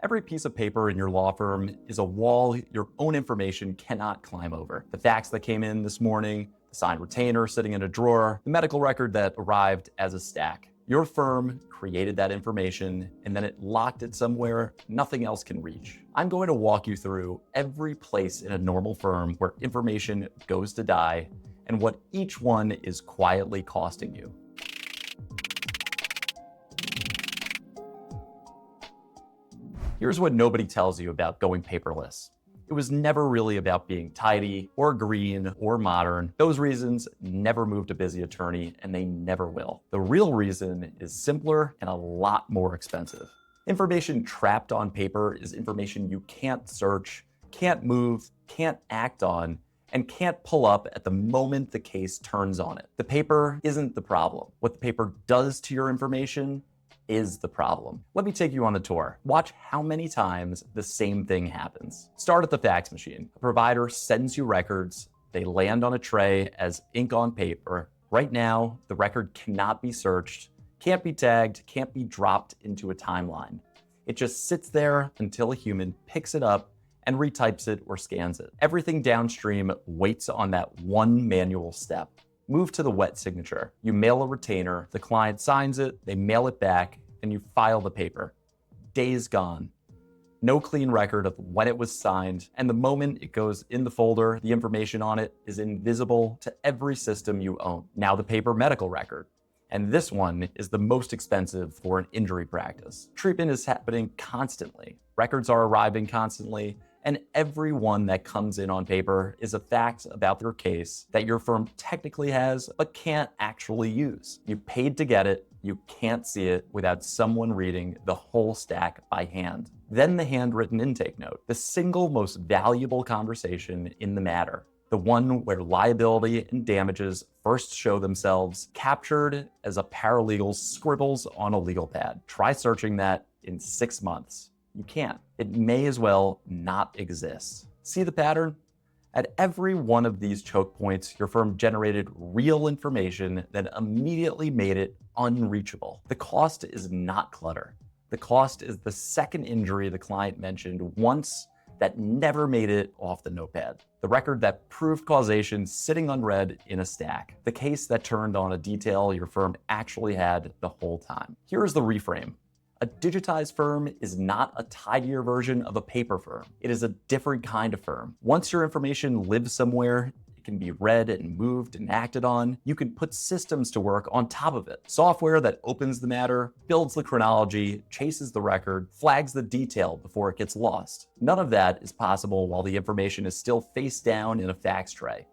Every piece of paper in your law firm is a wall your own information cannot climb over. The fax that came in this morning, the signed retainer sitting in a drawer, the medical record that arrived as a stack. Your firm created that information and then it locked it somewhere nothing else can reach. I'm going to walk you through every place in a normal firm where information goes to die and what each one is quietly costing you. Here's what nobody tells you about going paperless. It was never really about being tidy or green or modern. Those reasons never moved a busy attorney and they never will. The real reason is simpler and a lot more expensive. Information trapped on paper is information you can't search, can't move, can't act on, and can't pull up at the moment the case turns on it. The paper isn't the problem. What the paper does to your information is the problem. Let me take you on a tour. Watch how many times the same thing happens. Start at the fax machine. A provider sends you records. They land on a tray as ink on paper. Right now, the record cannot be searched, can't be tagged, can't be dropped into a timeline. It just sits there until a human picks it up and retypes it or scans it. Everything downstream waits on that one manual step. Move to the wet signature. You mail a retainer, the client signs it, they mail it back, and you file the paper. Days gone. No clean record of when it was signed, and the moment it goes in the folder, the information on it is invisible to every system you own. Now the paper medical record. And this one is the most expensive for an injury practice. Treatment is happening constantly. Records are arriving constantly, and every one that comes in on paper is a fact about your case that your firm technically has, but can't actually use. You paid to get it, you can't see it without someone reading the whole stack by hand. Then the handwritten intake note, the single most valuable conversation in the matter. The one where liability and damages first show themselves, captured as a paralegal scribbles on a legal pad. Try searching that in 6 months. You can't. It may as well not exist. See the pattern? At every one of these choke points, your firm generated real information that immediately made it unreachable. The cost is not clutter. The cost is the second injury the client mentioned once that never made it off the notepad. The record that proved causation sitting unread in a stack. The case that turned on a detail your firm actually had the whole time. Here's the reframe. A digitized firm is not a tidier version of a paper firm. It is a different kind of firm. Once your information lives somewhere, it can be read and moved and acted on. You can put systems to work on top of it. Software that opens the matter, builds the chronology, chases the record, flags the detail before it gets lost. None of that is possible while the information is still face down in a fax tray.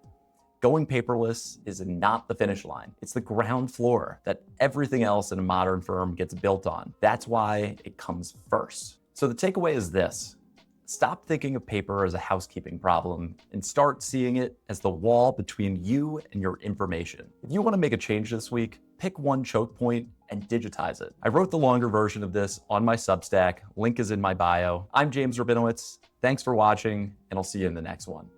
Going paperless is not the finish line. It's the ground floor that everything else in a modern firm gets built on. That's why it comes first. So the takeaway is this. Stop thinking of paper as a housekeeping problem and start seeing it as the wall between you and your information. If you want to make a change this week, pick one choke point and digitize it. I wrote the longer version of this on my Substack. Link is in my bio. I'm James Rabinowitz. Thanks for watching, and I'll see you in the next one.